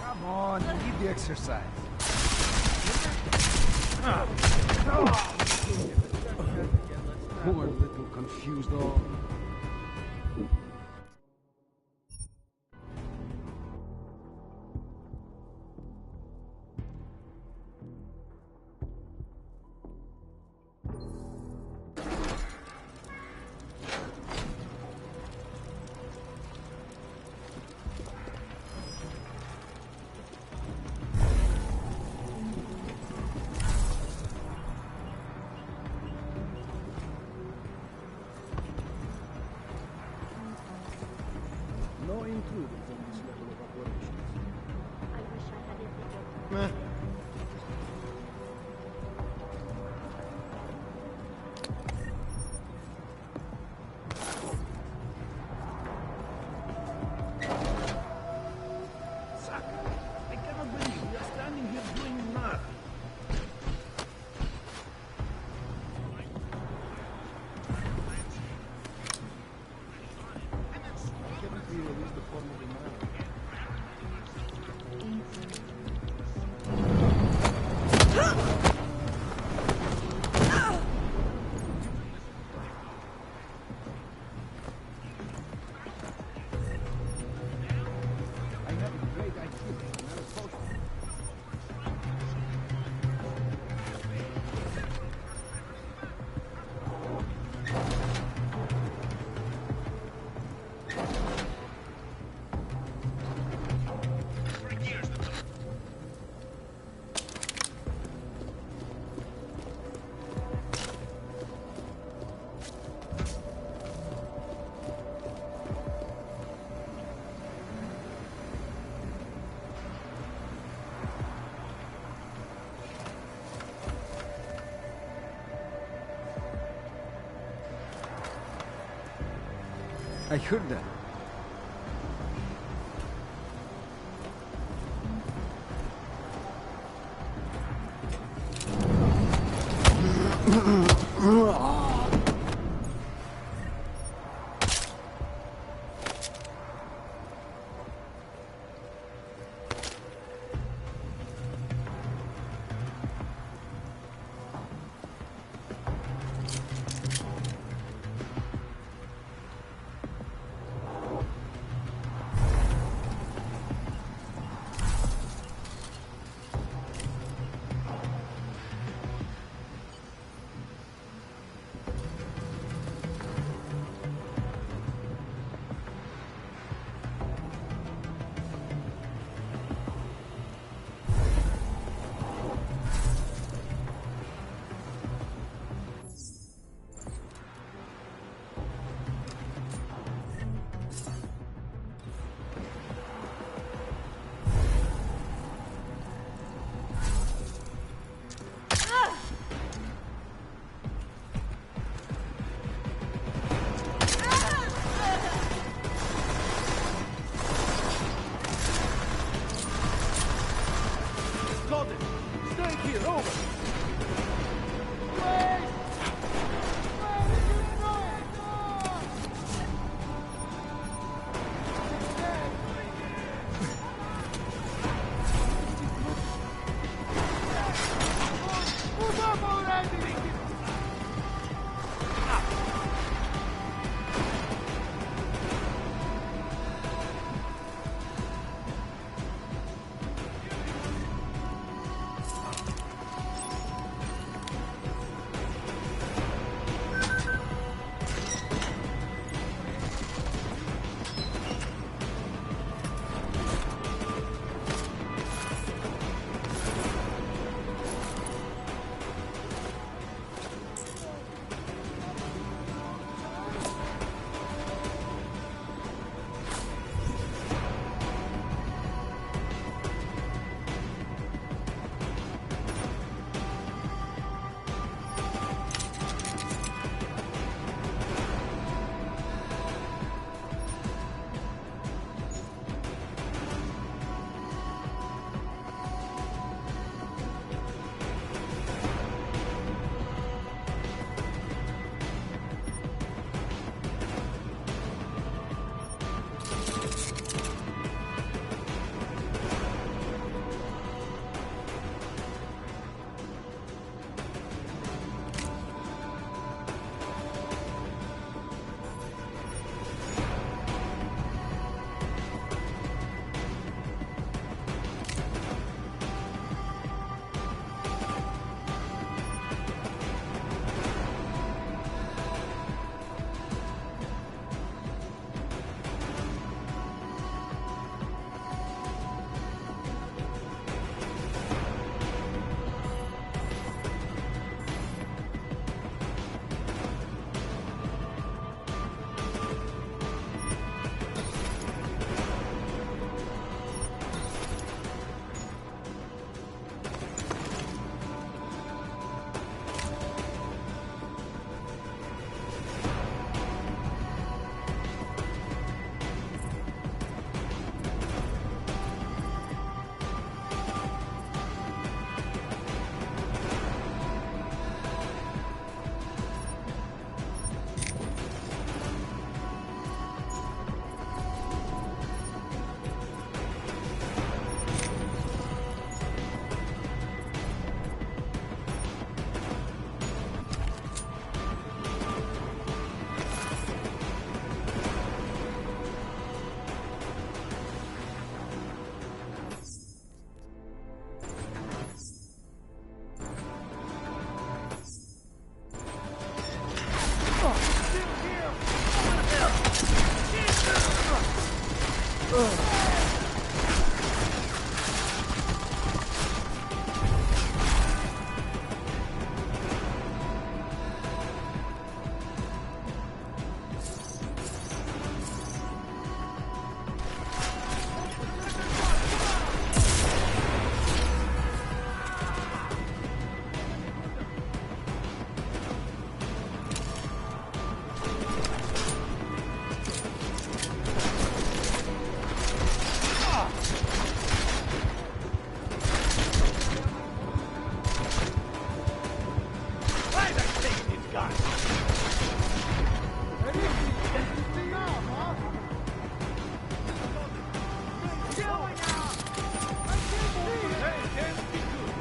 Come on, need the exercise. Poor little confused dog. No intruders on this level of operations. I wish I had it. Saka, I cannot believe we are standing here doing nothing. Cannot we release the form of the man? I have a great idea. Another potion. I heard that. Got it. Ready? Listen up, huh? Going out! I can't see it! Hey, can't be good.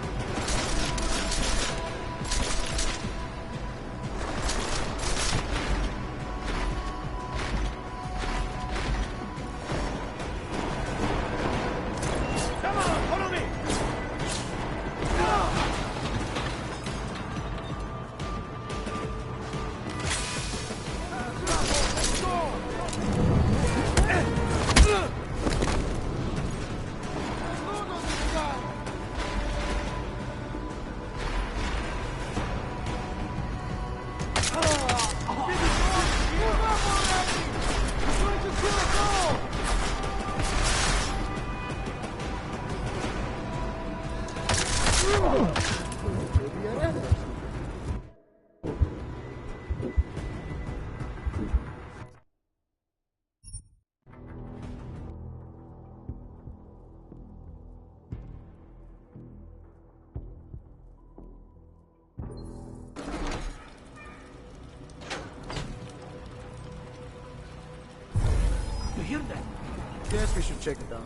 Come on, follow me. You hear that? Guess we should check it out.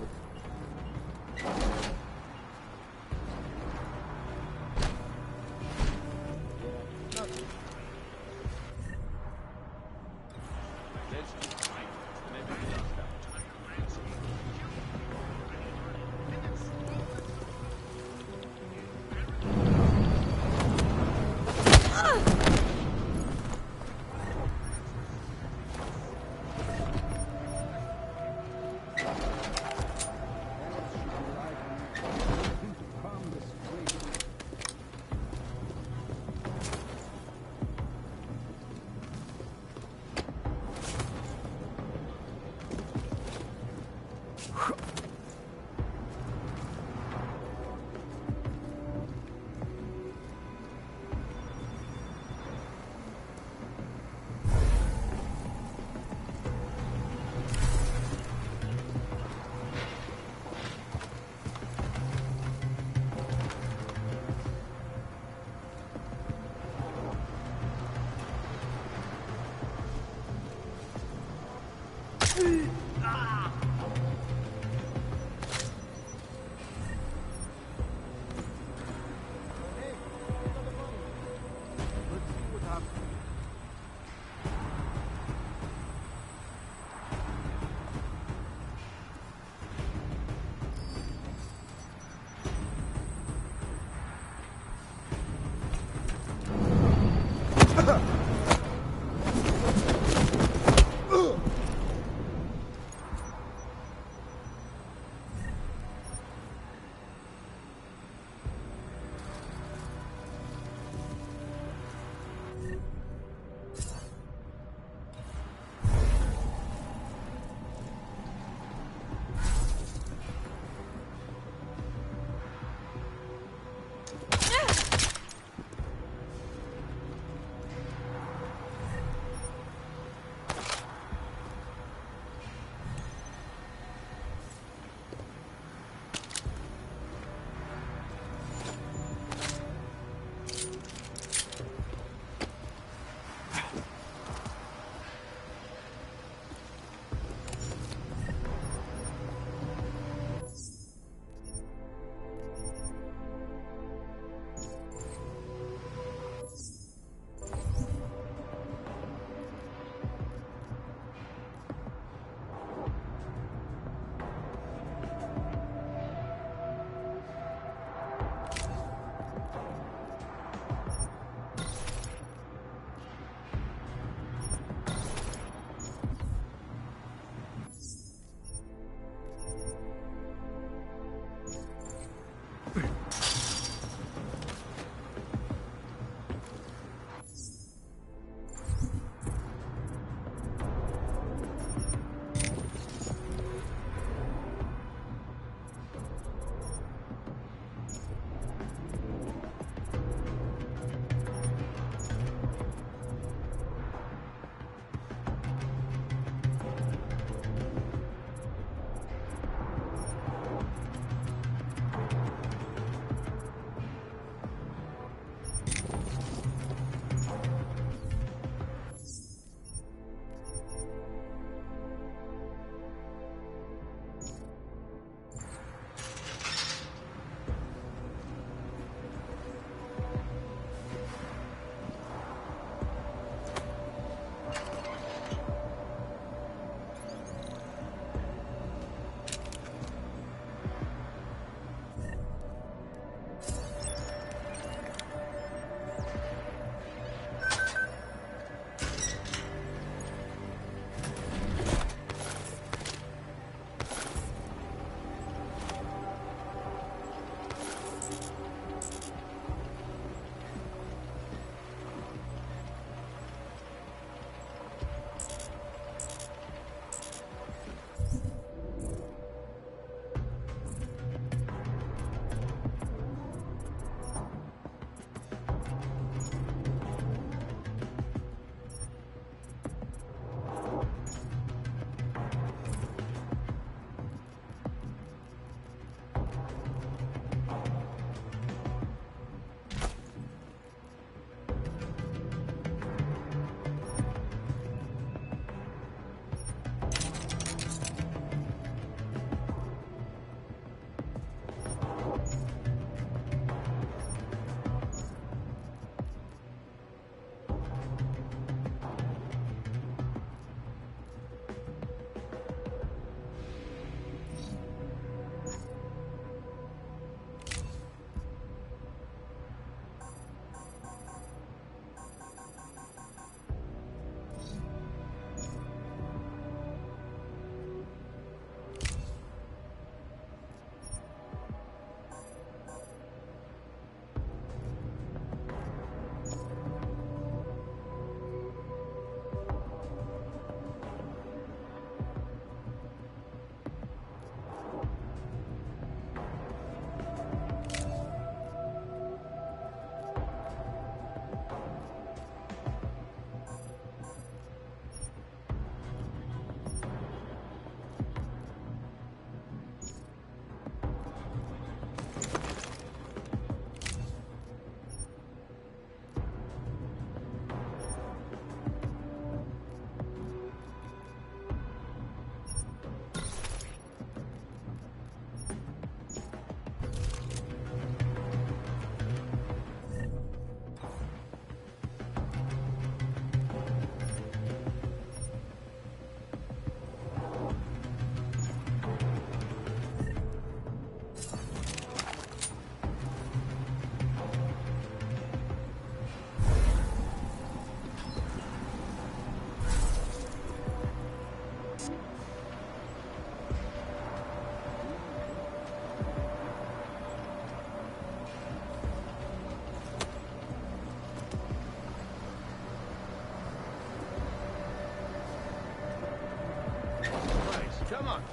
Come on.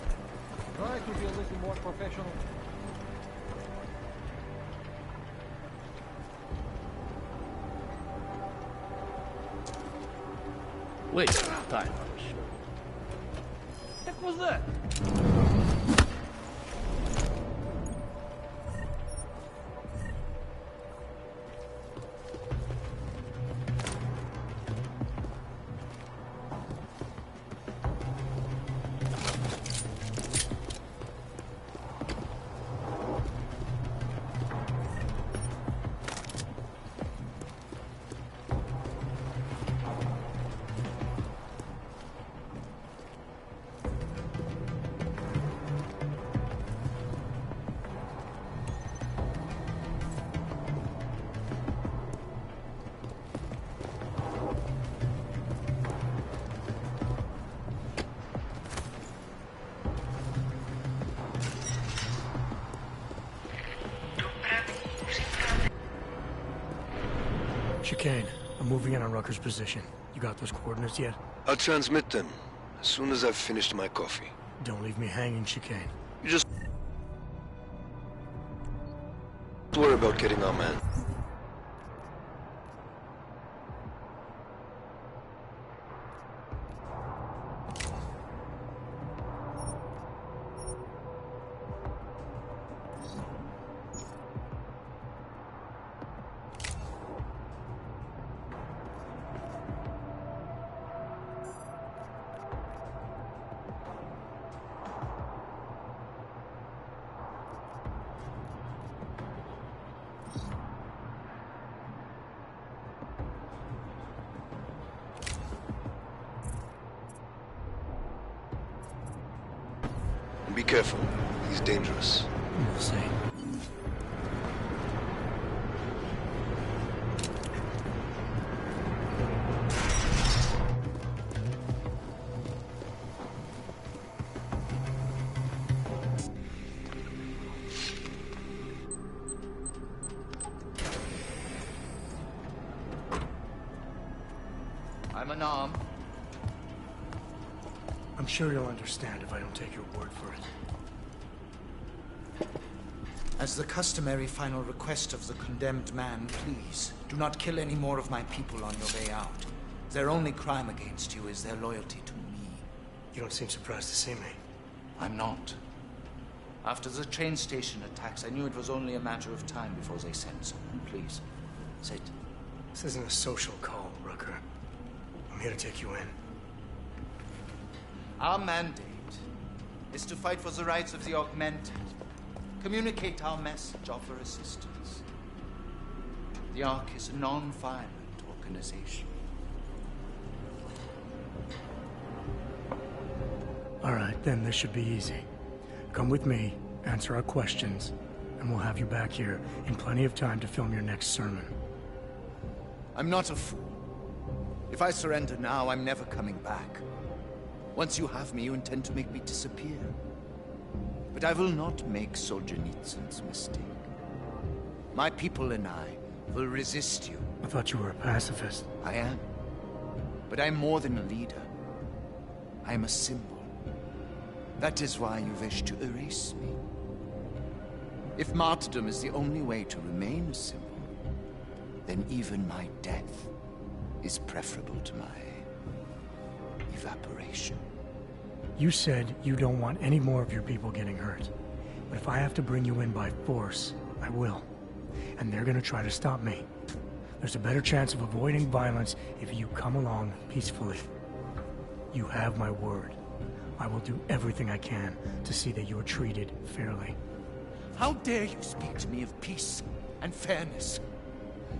Try to be a little more professional. Wait, time. What was that? Chicane, I'm moving in on Rucker's position. You got those coordinates yet? I'll transmit them as soon as I've finished my coffee. Don't leave me hanging, Chicane. You just worry about getting our man. And be careful. He's dangerous. We'll see. I'm unarmed. I'm sure you'll understand if I don't take your word for it. As the customary final request of the condemned man, please, do not kill any more of my people on your way out. Their only crime against you is their loyalty to me. You don't seem surprised to see me. I'm not. After the train station attacks, I knew it was only a matter of time before they sent someone. Please, sit. This isn't a social call, Rucker. I'm here to take you in. Our mandate is to fight for the rights of the augmented. Communicate our message, offer assistance. The Ark is a non-violent organization. All right, then this should be easy. Come with me, answer our questions, and we'll have you back here in plenty of time to film your next sermon. I'm not a fool. If I surrender now, I'm never coming back. Once you have me, you intend to make me disappear. But I will not make Solzhenitsyn's mistake. My people and I will resist you. I thought you were a pacifist. I am. But I'm more than a leader. I am a symbol. That is why you wish to erase me. If martyrdom is the only way to remain a symbol, then even my death is preferable to my evaporation. You said you don't want any more of your people getting hurt. But if I have to bring you in by force, I will. And they're gonna try to stop me. There's a better chance of avoiding violence if you come along peacefully. You have my word. I will do everything I can to see that you are treated fairly. How dare you speak to me of peace and fairness?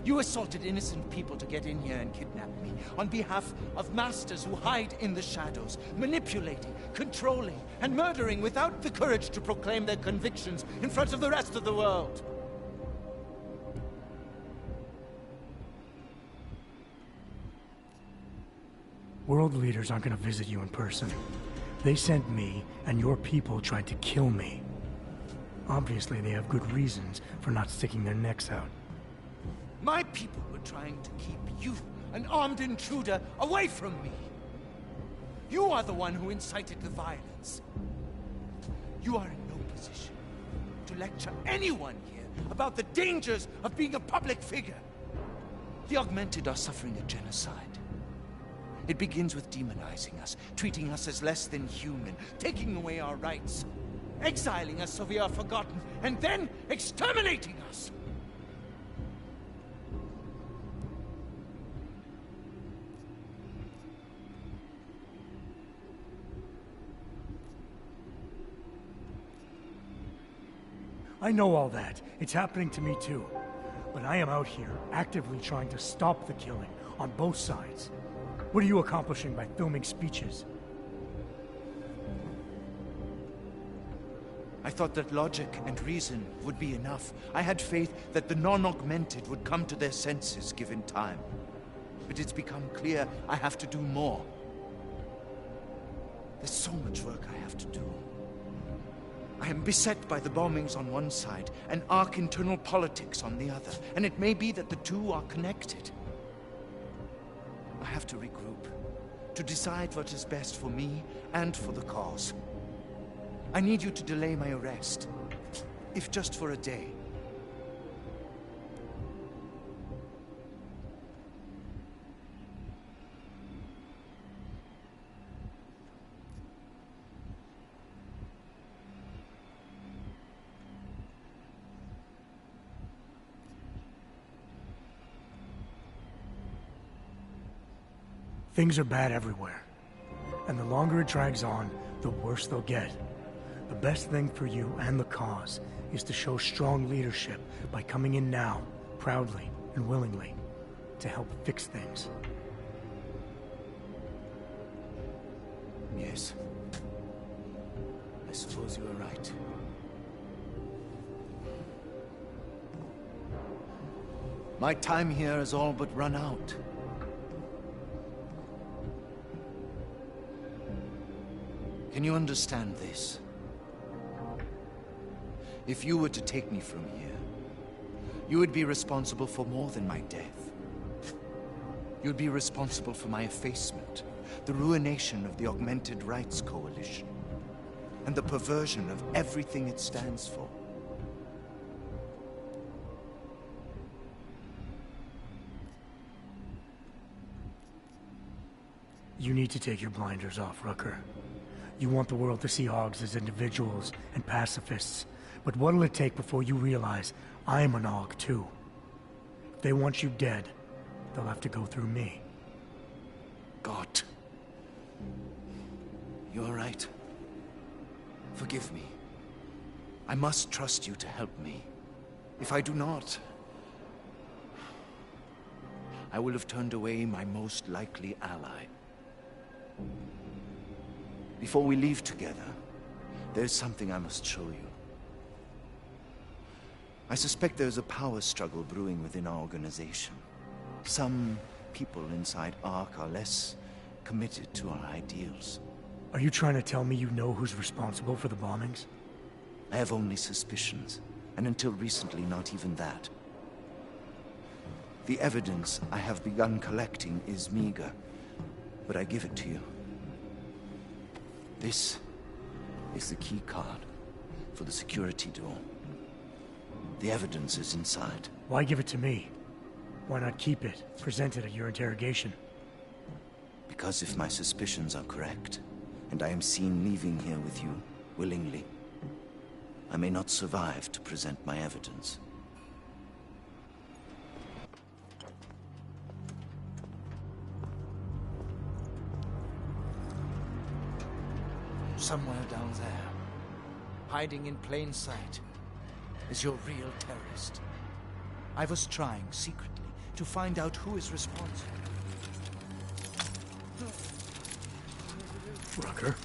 You assaulted innocent people to get in here and kidnap me on behalf of masters who hide in the shadows, manipulating, controlling, and murdering without the courage to proclaim their convictions in front of the rest of the world. World leaders aren't gonna visit you in person. They sent me, and your people tried to kill me. Obviously, they have good reasons for not sticking their necks out. My people were trying to keep you, an armed intruder, away from me. You are the one who incited the violence. You are in no position to lecture anyone here about the dangers of being a public figure. The Augmented are suffering a genocide. It begins with demonizing us, treating us as less than human, taking away our rights, exiling us so we are forgotten, and then exterminating us. I know all that. It's happening to me too. But I am out here, actively trying to stop the killing, on both sides. What are you accomplishing by filming speeches? I thought that logic and reason would be enough. I had faith that the non-augmented would come to their senses given time. But it's become clear I have to do more. There's so much work I have to do. I am beset by the bombings on one side and ARC internal politics on the other, and it may be that the two are connected. I have to regroup, to decide what is best for me and for the cause. I need you to delay my arrest, if just for a day. Things are bad everywhere. And the longer it drags on, the worse they'll get. The best thing for you and the cause is to show strong leadership by coming in now, proudly and willingly, to help fix things. Yes. I suppose you are right. My time here has all but run out. Can you understand this? If you were to take me from here, you would be responsible for more than my death. You'd be responsible for my effacement, the ruination of the Augmented Rights Coalition, and the perversion of everything it stands for. You need to take your blinders off, Rucker. You want the world to see Augs as individuals and pacifists. But what'll it take before you realize I'm an Aug too? If they want you dead, they'll have to go through me. God. You're right. Forgive me. I must trust you to help me. If I do not, I will have turned away my most likely ally. Before we leave together, there's something I must show you. I suspect there's a power struggle brewing within our organization. Some people inside ARC are less committed to our ideals. Are you trying to tell me you know who's responsible for the bombings? I have only suspicions, and until recently, not even that. The evidence I have begun collecting is meager, but I give it to you. This is the key card for the security door. The evidence is inside. Why give it to me? Why not keep it, present it at your interrogation? Because if my suspicions are correct, and I am seen leaving here with you, willingly, I may not survive to present my evidence. Somewhere down there, hiding in plain sight, is your real terrorist. I was trying, secretly, to find out who is responsible. Rucker?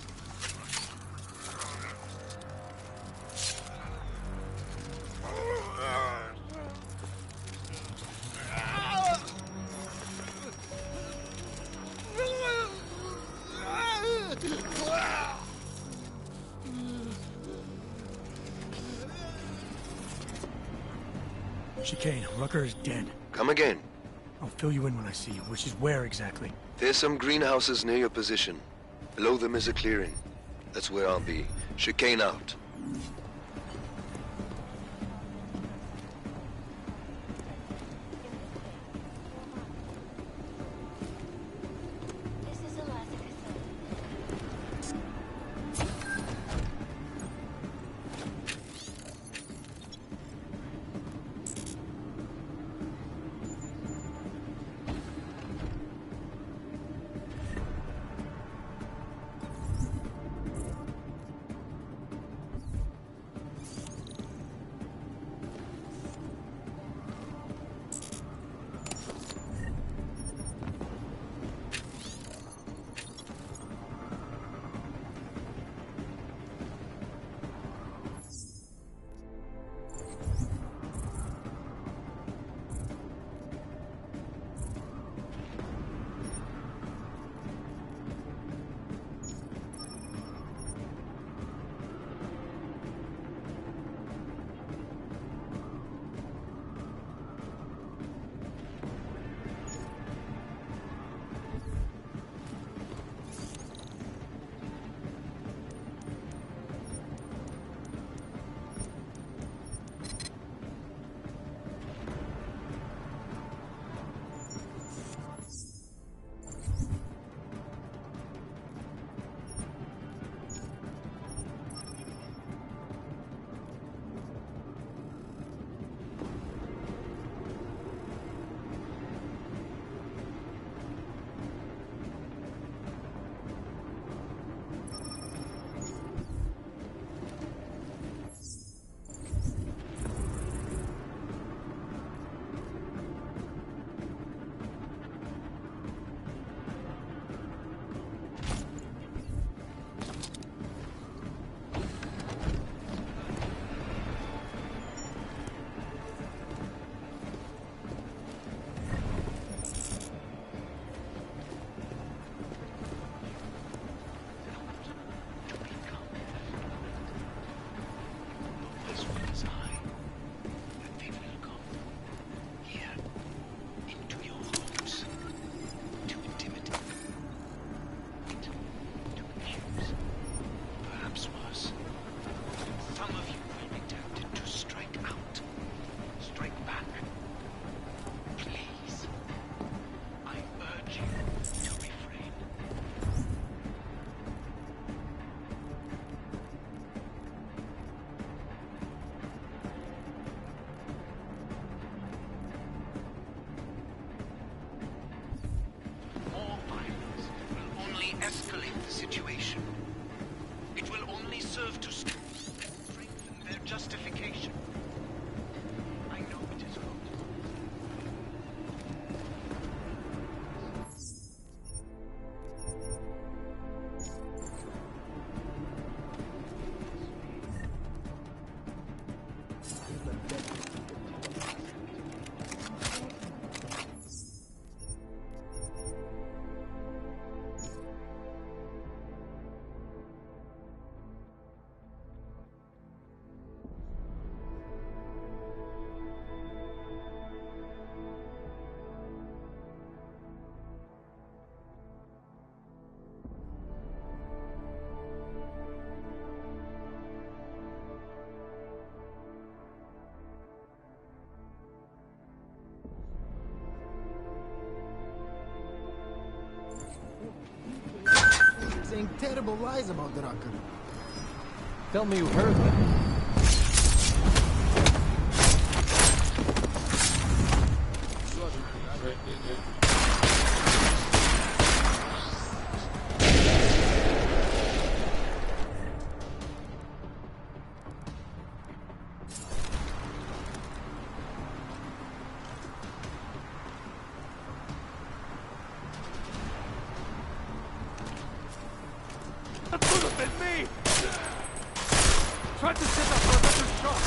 Chicane, Rucker is dead. Come again. I'll fill you in when I see you, which is where exactly? There's some greenhouses near your position. Below them is a clearing. That's where I'll be. Chicane out. This is Alaska. Escalate the situation. It will only serve to strengthen their justification. I know it is wrong. Saying terrible lies about Drakkar. Tell me you heard them. That could have been me! Tried to set up for a better shot!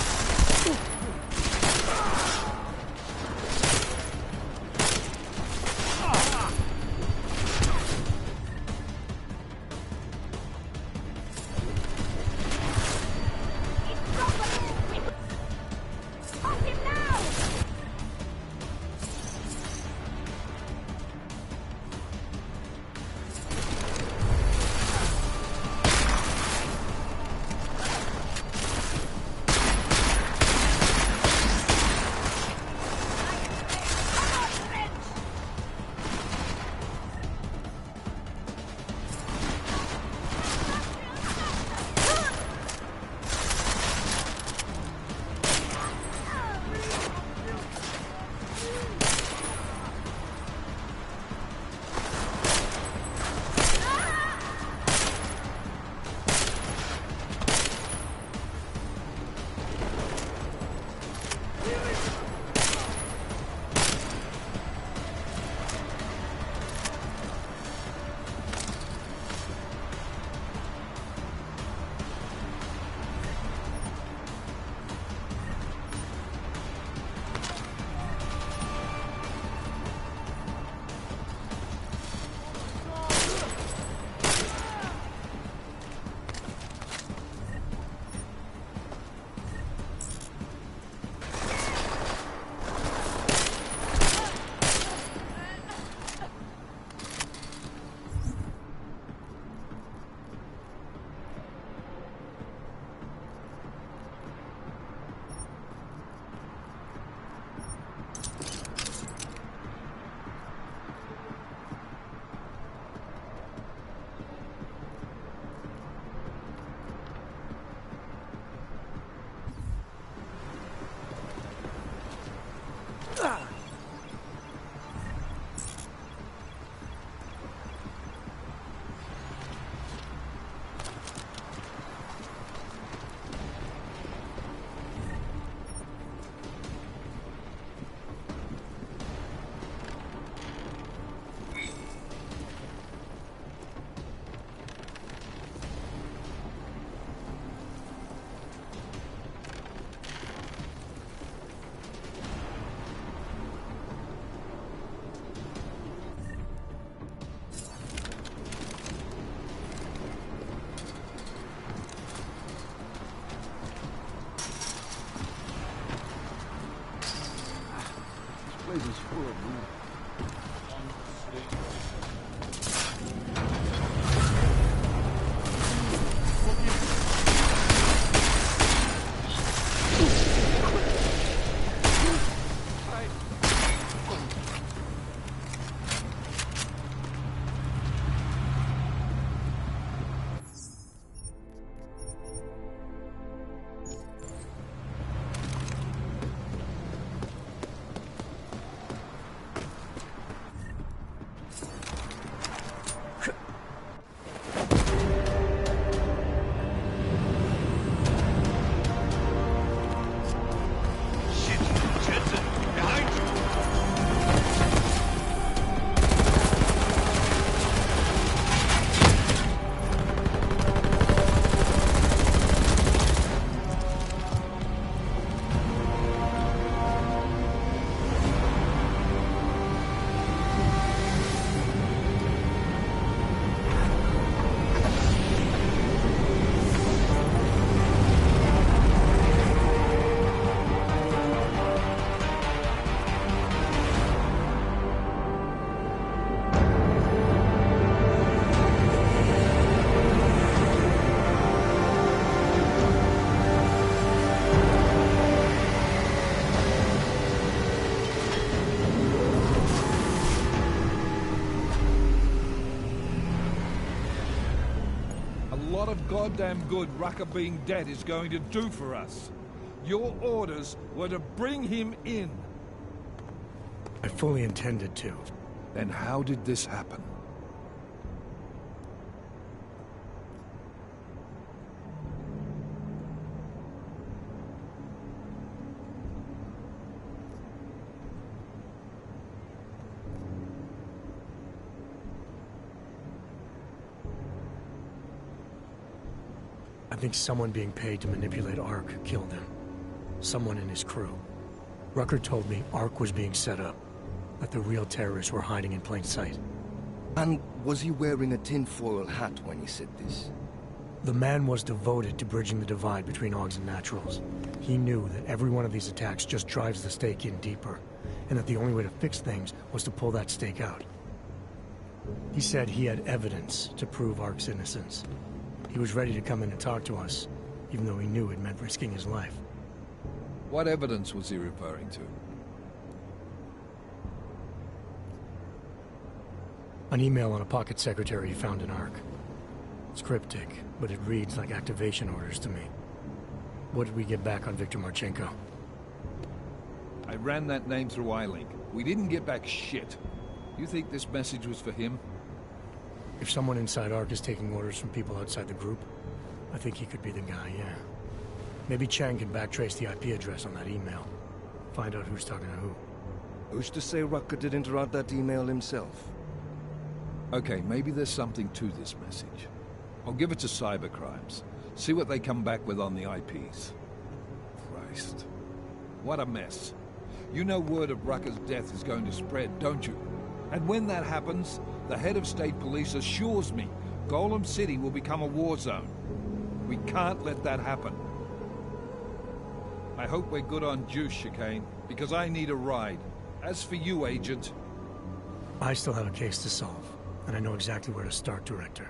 What of goddamn good Rucker being dead is going to do for us. Your orders were to bring him in. I fully intended to. Then how did this happen? I think someone being paid to manipulate Ark killed him. Someone in his crew. Rucker told me Ark was being set up, that the real terrorists were hiding in plain sight. And was he wearing a tinfoil hat when he said this? The man was devoted to bridging the divide between Augs and Naturals. He knew that every one of these attacks just drives the stake in deeper, and that the only way to fix things was to pull that stake out. He said he had evidence to prove Ark's innocence. He was ready to come in and talk to us, even though he knew it meant risking his life. What evidence was he referring to? An email on a pocket secretary he found in Ark. It's cryptic, but it reads like activation orders to me. What did we get back on Viktor Marchenko? I ran that name through iLink. We didn't get back shit. You think this message was for him? If someone inside Ark is taking orders from people outside the group, I think he could be the guy, yeah. Maybe Chang can backtrace the IP address on that email. Find out who's talking to who. Who's to say Rucker didn't write that email himself? Okay, maybe there's something to this message. I'll give it to cybercrimes. See what they come back with on the IPs. Christ. What a mess. You know word of Rucker's death is going to spread, don't you? And when that happens, the head of state police assures me Golem City will become a war zone. We can't let that happen. I hope we're good on juice, Chicane, because I need a ride. As for you, Agent... I still have a case to solve, and I know exactly where to start, Director.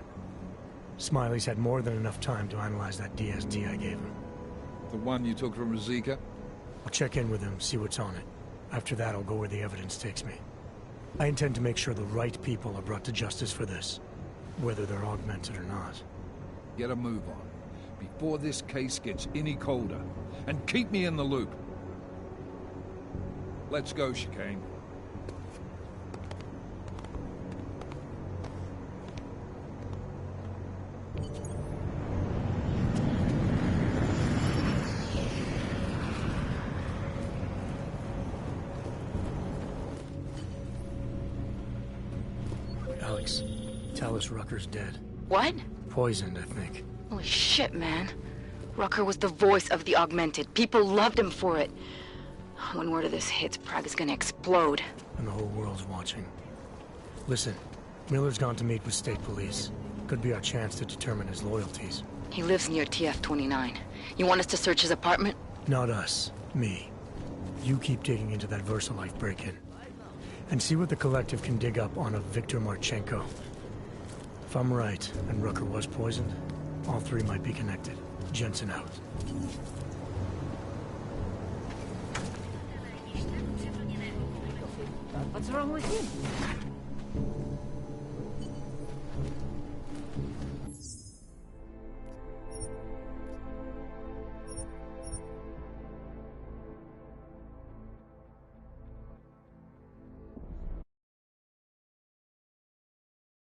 Smiley's had more than enough time to analyze that DSD I gave him. The one you took from Ruzika? I'll check in with him, see what's on it. After that, I'll go where the evidence takes me. I intend to make sure the right people are brought to justice for this, whether they're augmented or not. Get a move on, before this case gets any colder, and keep me in the loop. Let's go, Chicane. Alex, tell us Rucker's dead. What? Poisoned, I think. Holy shit, man. Rucker was the voice of the Augmented. People loved him for it. When word of this hits, Prague is gonna explode. And the whole world's watching. Listen, Miller's gone to meet with state police. Could be our chance to determine his loyalties. He lives near TF-29. You want us to search his apartment? Not us. Me. You keep digging into that VersaLife break-in. and see what the Collective can dig up on a Viktor Marchenko. If I'm right, and Rucker was poisoned, all three might be connected. Jensen out. What's wrong with him?